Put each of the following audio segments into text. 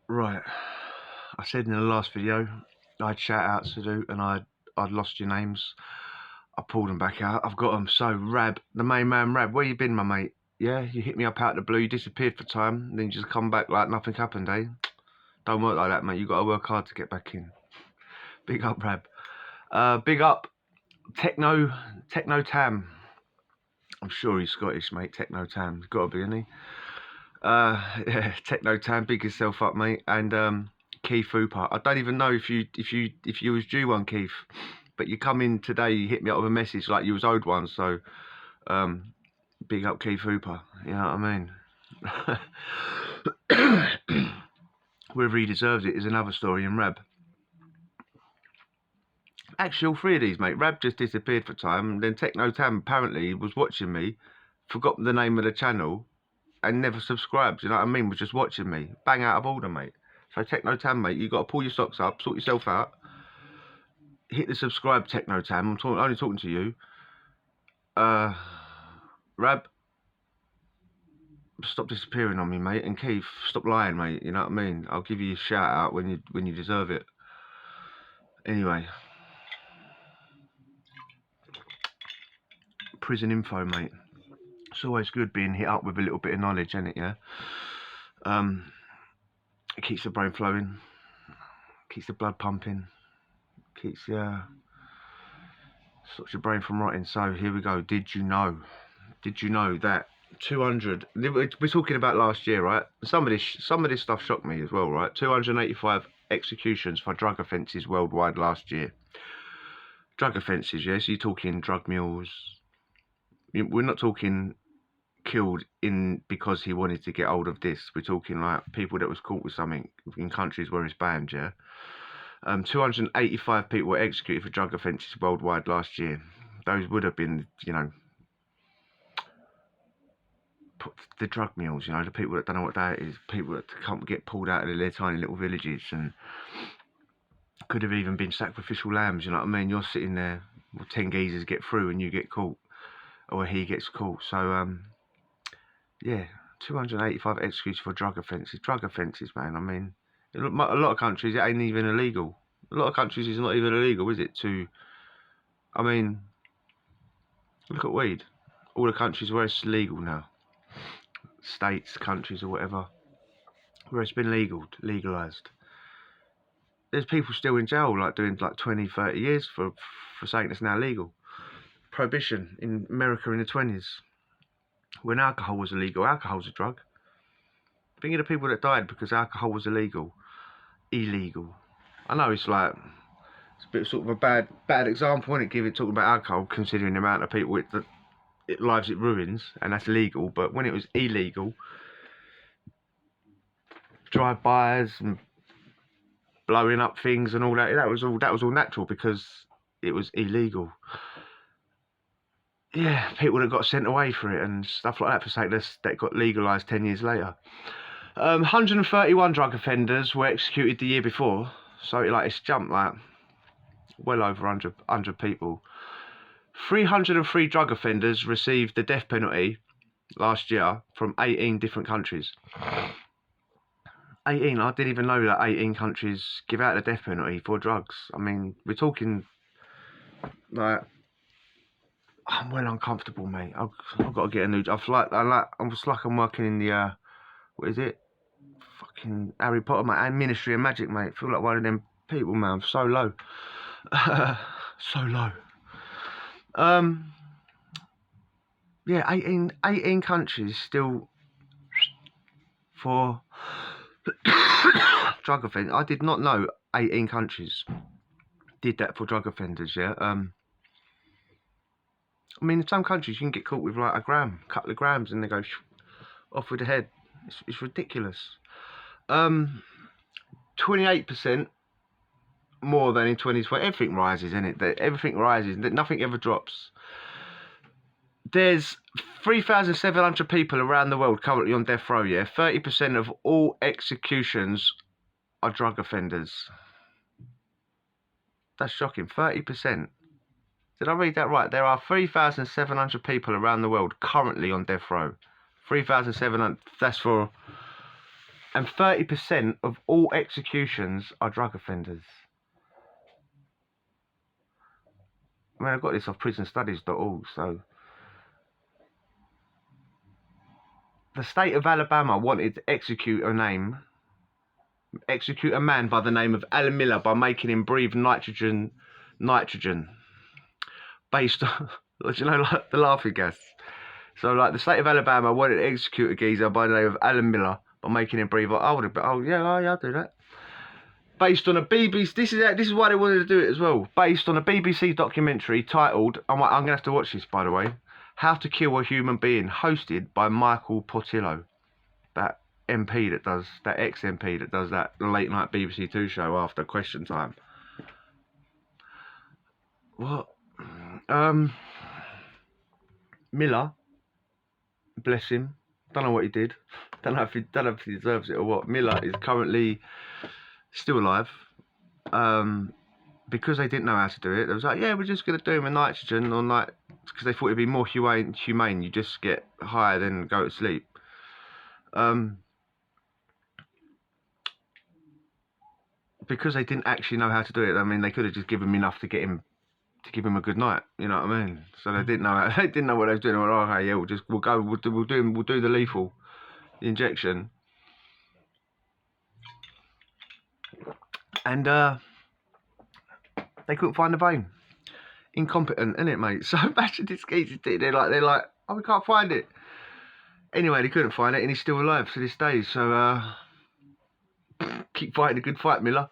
Right. I said in the last video I had shout outs to do and I'd lost your names. I pulled them back out. I've got them. So Rab, the main man Rab, where you been, my mate? Yeah, you hit me up out of the blue, you disappeared for time, then you just come back like nothing happened, eh? Don't work like that, mate. You gotta work hard to get back in. Big up, Rab. Big up Techno Tam. I'm sure he's Scottish, mate. Techno Tam. He's gotta be, isn't he? Yeah, Techno Tam, big yourself up, mate. And Keith Hooper. I don't even know if you was due one, Keith, but you come in today. You hit me up with a message like you was owed one. So, big up Keith Hooper. You know what I mean? Whether he deserves it is another story. And Rab, actually, all three of these, mate. Rab just disappeared for time. Then Techno Tam apparently was watching me, forgot the name of the channel, and never subscribed. You know what I mean? Was just watching me. Bang out of order, mate. So Techno Tam, mate, you got to pull your socks up, sort yourself out, hit the subscribe, Techno Tam. I'm only talking to you. Rab, stop disappearing on me, mate. And Keith, stop lying, mate. You know what I mean? I'll give you a shout out when you deserve it. Anyway, prison info, mate. It's always good being hit up with a little bit of knowledge, isn't it? Yeah. It keeps the brain flowing, keeps the blood pumping, keeps stops your brain from rotting. So here we go. Did you know that 200? We're talking about last year, right? Some of this stuff shocked me as well, right? 285 executions for drug offences worldwide last year. Drug offences, yes. You're talking drug mules. We're not talking killed because he wanted to get hold of this. We're talking like people that was caught with something in countries where it's banned, yeah. 285 people were executed for drug offences worldwide last year. Those would have been, you know, the drug mules, you know, the people that don't know what that is, people that can't get pulled out of their tiny little villages, and could have even been sacrificial lambs, you know what I mean? You're sitting there, well, 10 geezers get through and you get caught, or he gets caught. So, yeah, 285 executed for drug offences. Drug offences, man. I mean, a lot of countries, it ain't even illegal. A lot of countries, it's not even illegal, is it? I mean, look at weed. All the countries where it's legal now. States, countries, or whatever. Where it's been legalised. There's people still in jail, like doing like 20, 30 years for something that's now legal. Prohibition in America in the 20s. When alcohol was illegal, alcohol's a drug. Think of the people that died because alcohol was illegal. I know it's like, it's a bit sort of a bad example, isn't it, talking about alcohol, considering the amount of people lives it ruins, and that's legal. But when it was illegal, drive-bys and blowing up things and all that, that was all natural because it was illegal. Yeah, people that got sent away for it and stuff like that for saying that got legalised 10 years later. 131 drug offenders were executed the year before, so it's jumped like well over 100 people. 303 drug offenders received the death penalty last year from 18 different countries. 18, I didn't even know that 18 countries give out the death penalty for drugs. I mean, we're talking like, I'm well uncomfortable, mate. I've got to get a new. I'm just like I'm working in the what is it? Fucking Harry Potter, mate, and Ministry of Magic, mate. I feel like one of them people, man. I'm so low, so low. Yeah, 18 countries still for drug offenders. I did not know 18 countries did that for drug offenders. Yeah. I mean, in some countries you can get caught with like a couple of grams, and they go off with the head. It's ridiculous. 28% more than in 2020. Everything rises, isn't it? Everything rises. Nothing ever drops. There's 3,700 people around the world currently on death row. Yeah, 30% of all executions are drug offenders. That's shocking. 30%. Did I read that right? There are 3,700 people around the world currently on death row. 3,700. That's for And 30% of all executions are drug offenders. I mean, I got this off prisonstudies.org, so. The state of Alabama wanted to execute a man by the name of Alan Miller by making him breathe nitrogen, based on, you know, like the laughing gas. So, like, the state of Alabama wanted to execute a geezer by the name of Alan Miller by making him breathe. I'll do that. Based on a BBC, this is why they wanted to do it as well. Based on a BBC documentary titled, I'm gonna have to watch this, by the way, How to Kill a Human Being, hosted by Michael Portillo, that MP that does, that ex-MP that does that late night BBC Two show after Question Time. What? Miller, bless him. Don't know what he did. Don't know if he deserves it or what. Miller is currently still alive. Because they didn't know how to do it, they was like, yeah, we're just gonna do him with nitrogen or night, because they thought it'd be more humane. You just get higher then go to sleep. Because they didn't actually know how to do it. I mean, they could have just given him enough to give him a good night. You know what I mean? So they didn't know. They didn't know what they was doing. They were like, okay, yeah, we'll do the lethal injection. And they couldn't find the vein. Incompetent, innit, mate? So imagine this geezer, they're like, oh, we can't find it. Anyway, they couldn't find it, and he's still alive to this day. So keep fighting a good fight, Miller.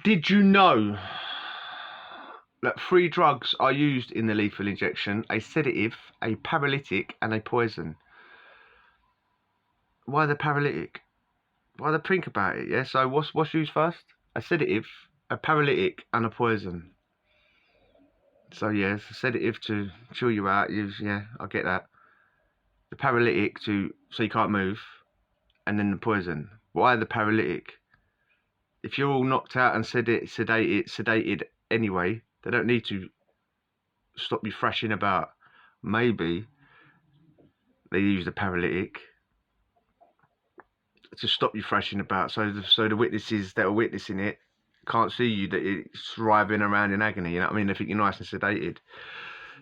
Did you know that 3 drugs are used in the lethal injection? A sedative, a paralytic, and a poison. Why the paralytic? Why the think about it? Yeah. So what's used first? A sedative, a paralytic, and a poison. So yeah, it's a sedative to chill you out. Yeah, I get that. The paralytic so you can't move, and then the poison. Why the paralytic? If you're all knocked out and sedated anyway, they don't need to stop you thrashing about. Maybe they use the paralytic to stop you thrashing about, so the witnesses that are witnessing it can't see you, that it's writhing around in agony. You know what I mean? They think you're nice and sedated.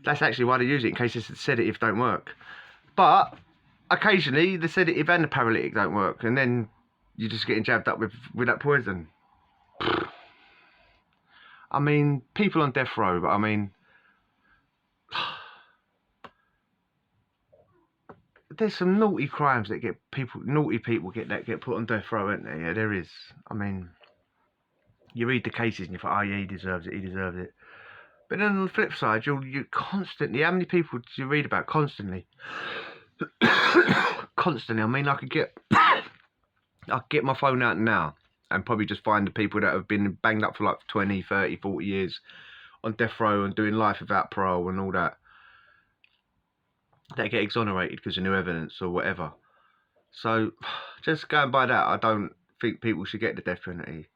That's actually why they use it, in case the sedative don't work. But occasionally the sedative and the paralytic don't work, and then you're just getting jabbed up with that poison. I mean, people on death row, but I mean, there's some naughty crimes that get naughty people get put on death row, aren't there? Yeah, there is. I mean, you read the cases and you think, oh yeah, he deserves it. But then on the flip side, you constantly, how many people do you read about constantly? Constantly. I mean, I could get my phone out now and probably just find the people that have been banged up for like 20, 30, 40 years on death row and doing life without parole and all that. They get exonerated because of new evidence or whatever. So, just going by that, I don't think people should get the death penalty.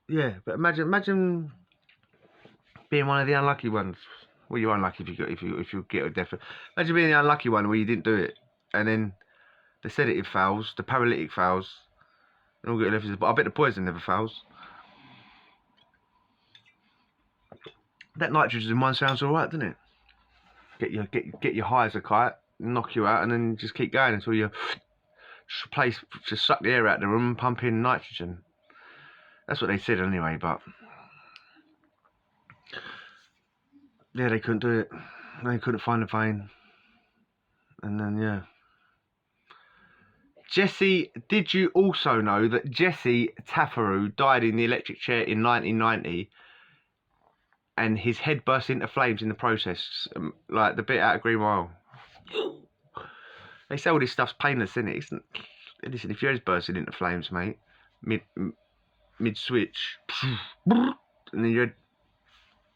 Yeah, but imagine being one of the unlucky ones. Well, you're unlucky if you get a death. Imagine being the unlucky one where you didn't do it, and then the sedative fails, the paralytic fails, and all get left is. But I bet the poison never fails. That nitrogen one sounds alright, doesn't it? Get your high as a kite, knock you out, and then just keep going until you just suck the air out of the room and pump in nitrogen. That's what they said anyway, but yeah, they couldn't do it. They couldn't find the vein. And then, yeah. Jesse, did you also know that Jesse Tafaru died in the electric chair in 1990 and his head burst into flames in the process? Like the bit out of Green Mile. They say all this stuff's painless, isn't it? Listen, if your head's bursting into flames, mate, mid-switch, and then your head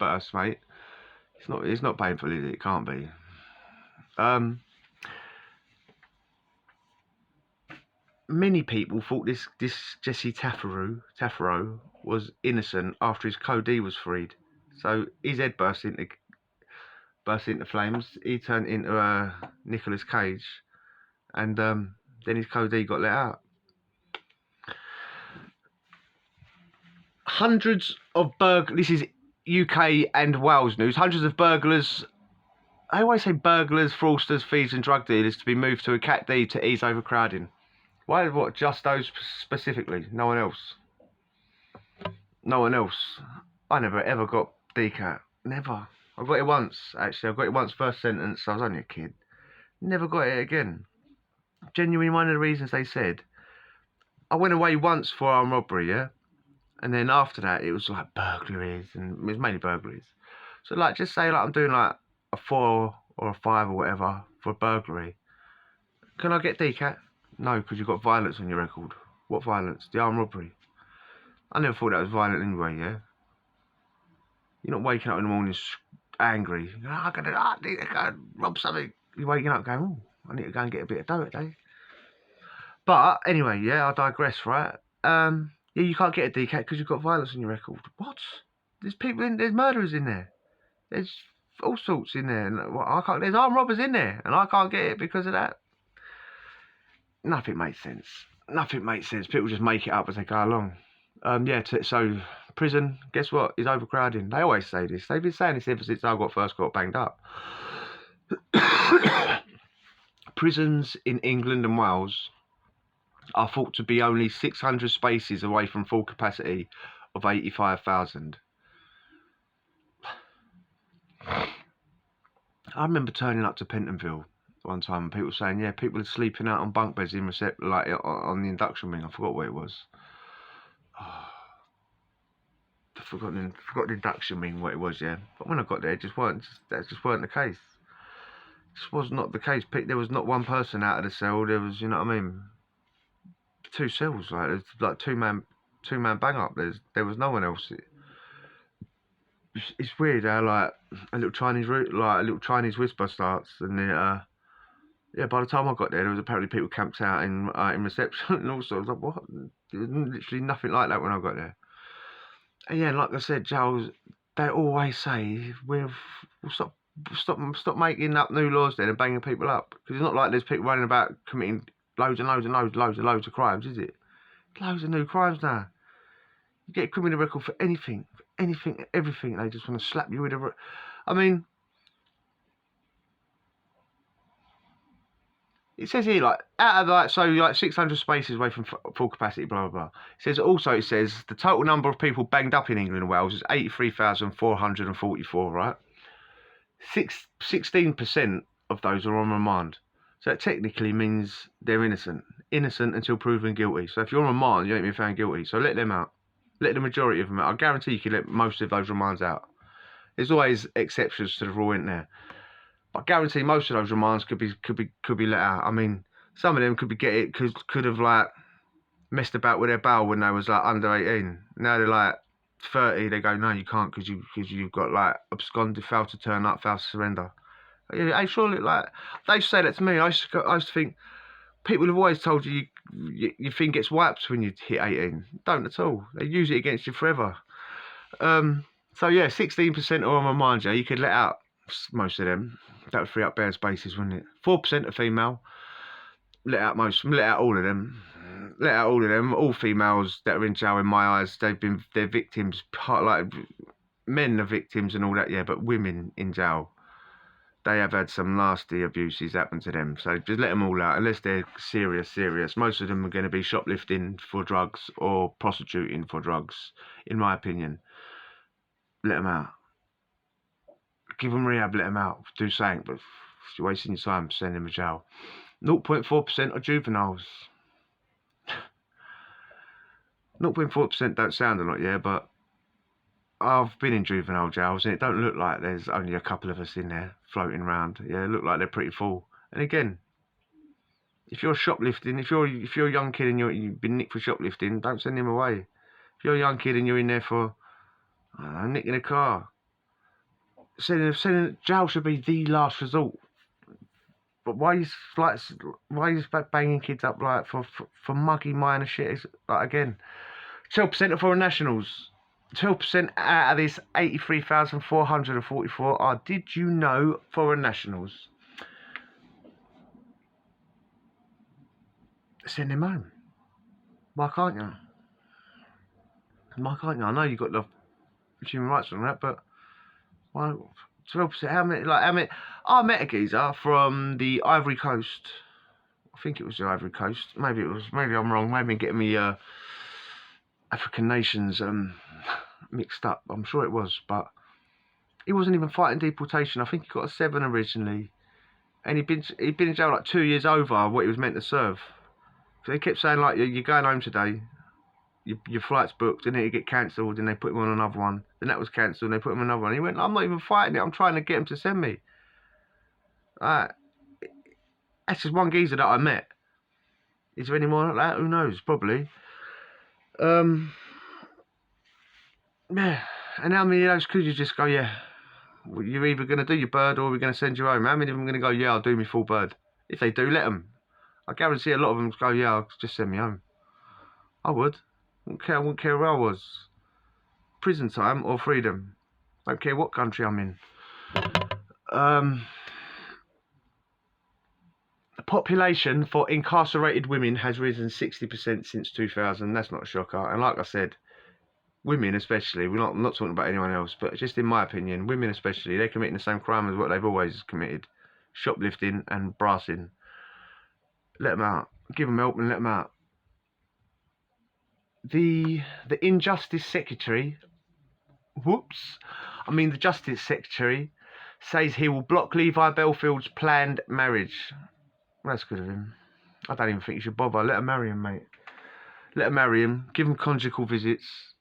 bursts, mate, it's not painful, is it? It can't be. Many people thought this Jesse Taffaro was innocent after his code was freed. So his head burst into burst into flames. He turned into Nicolas Cage, and then his codeine got let out. Hundreds of this is UK and Wales news. Hundreds of burglars, I always say burglars, fraudsters, thieves and drug dealers to be moved to a Cat D to ease overcrowding. Why, what, just those specifically? No one else? No one else? I never ever got DCAT. Never. I got it once, actually. I got it once, first sentence. I was only a kid. Never got it again. Genuinely, one of the reasons they said, I went away once for armed robbery, yeah? And then after that, it was like burglaries, and it was mainly burglaries. So, like, just say, like, I'm doing, like, a 4 or a 5 or whatever for a burglary. Can I get DCAT? No, because you've got violence on your record. What violence? The armed robbery. I never thought that was violent anyway, yeah? You're not waking up in the morning angry. I need to go and rob something. You're waking up going, oh, I need to go and get a bit of dough today. But, anyway, yeah, I digress, right? Yeah, you can't get a DCAT because you've got violence on your record. What? There's people in, there's murderers in there. There's all sorts in there. And I can't. There's armed robbers in there, and I can't get it because of that. Nothing makes sense. Nothing makes sense. People just make it up as they go along. Yeah. So prison, guess what? Is overcrowding. They always say this. They've been saying this ever since I first got banged up. Prisons in England and Wales are thought to be only 600 spaces away from full capacity of 85,000. I remember turning up to Pentonville one time and people saying, yeah, people are sleeping out on bunk beds in like on the induction wing. I forgot what it was. Oh, I forgot the induction wing what it was, yeah. But when I got there, that just weren't the case. This was not the case. There was not one person out of the cell. There was, you know what I mean, 2 cells. Like there's like two man bang up. There was no one else. It's weird how like a little Chinese whisper starts, and then yeah, by the time I got there was apparently people camped out in reception and all sorts. I was like, what? There was literally nothing like that when I got there. And yeah, like I said, Giles, they always say we'll stop making up new laws then and banging people up, because it's not like there's people running about committing loads of crimes, is it? Loads of new crimes now. You get a criminal record for anything, everything. They just want to slap you with a. I mean, it says here like out of like 600 spaces away from full capacity, blah blah blah. It says the total number of people banged up in England and Wales is 83,444. Right, 16% of those are on remand. So that technically means they're innocent until proven guilty. So if you're on remand, you ain't been found guilty. So let them out. Let the majority of them out. I guarantee you can let most of those remands out. There's always exceptions to the rule, isn't there? But I guarantee most of those remands could be let out. I mean, some of them could have like messed about with their bail when they was like under 18. Now they're like 30. They go, no, you can't because you've got like absconded, failed to turn up, failed to surrender. Yeah, surely like they used to say that to me. I used to think people have always told you your thing gets wiped when you hit 18. Don't at all. They use it against you forever. So yeah, 16% are on my mind, Jay. You could let out most of them. That would free up bare spaces, wouldn't it? 4% are female. Let out all of them. Let out all of them. All females that are in jail, in my eyes, they're victims. Like men are victims and all that, yeah. But women in jail, they have had some nasty abuses happen to them. So just let them all out, unless they're serious. Most of them are going to be shoplifting for drugs or prostituting for drugs, in my opinion. Let them out. Give them rehab, let them out. Do something, but you're wasting your time, send them to jail. 0.4% are juveniles. 0.4% don't sound a lot, yeah, but I've been in juvenile jails and it don't look like there's only a couple of us in there floating around. Yeah, it look like they're pretty full. And again, if you're shoplifting, if you're a young kid and you've been nicked for shoplifting, don't send him away. If you're a young kid and you're in there for nicking a car, sending jail should be the last resort. But why is banging kids up like for muggy minor shit? Is like again, 12% of foreign nationals 12% out of this 83,444 are, did you know, foreign nationals. Send them home. Why can't you? Why can't you? I know you've got the human rights on that, but why? 12%. How many? Like how many? I met a geezer from the Ivory Coast. I think it was the Ivory Coast. Maybe it was. Maybe I'm wrong. Maybe I'm getting me African nations mixed up. I'm sure it was, but he wasn't even fighting deportation. I think he got a 7 originally, and he'd been in jail like 2 years over what he was meant to serve. So they kept saying like, you're going home today. Your flight's booked, and then it get cancelled, and they put him on another one. Then that was cancelled, and they put him on another one. He went, I'm not even fighting it. I'm trying to get him to send me. That's just one geezer that I met. Is there any more like that? Who knows? Probably. Yeah. And how many of those could you just go, yeah, well, you're either going to do your bird or we're going to send you home? How many of them are going to go, yeah, I'll do my full bird? If they do, let them. I guarantee a lot of them go, yeah, I'll just send me home. I would. I wouldn't care where I was. Prison time or freedom. Don't care what country I'm in. The population for incarcerated women has risen 60% since 2000. That's not a shocker. And like I said, women especially, I'm not talking about anyone else, but just in my opinion, women especially, they're committing the same crime as what they've always committed. Shoplifting and brassing. Let them out. Give them help and let them out. The Justice Secretary says he will block Levi Belfield's planned marriage. Well, that's good of him. I don't even think you should bother. Let her marry him, mate. Let her marry him. Give him conjugal visits.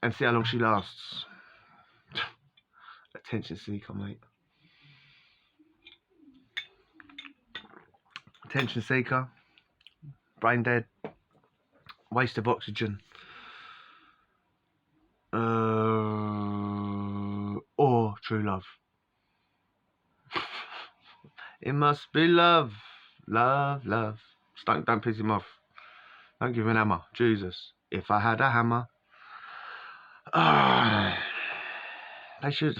And see how long she lasts. Attention seeker, mate. Attention seeker. Brain dead. Waste of oxygen. Or true love. It must be love. Love, love. Just don't piss him off. Don't give him an hammer. Jesus. If I had a hammer. They should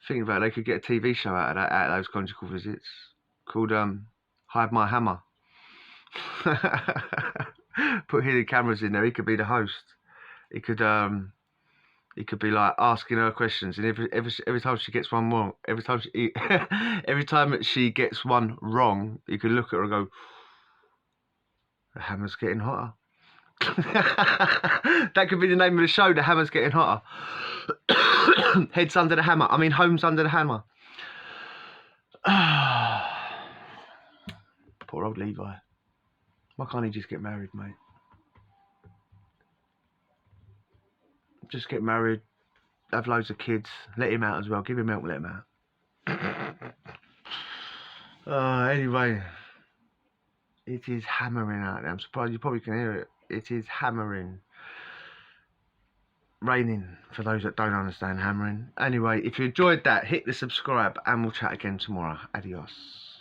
think about it, they could get a TV show out of that, out of those conjugal visits, called Hide My Hammer. Put hidden cameras in there. He could be the host. He could be like asking her questions, and every time she gets one wrong, every time she gets one wrong, you could look at her and go, the hammer's getting hotter. That could be the name of the show, The Hammer's Getting Hotter. Heads under the hammer. I mean, homes under the hammer. Poor old Levi. Why can't he just get married, mate? Just get married, have loads of kids, let him out as well. Give him help, let him out. Anyway, it is hammering out there. I'm surprised you probably can hear it. It is hammering. Raining, for those that don't understand hammering. Anyway, if you enjoyed that, hit the subscribe and we'll chat again tomorrow. Adios.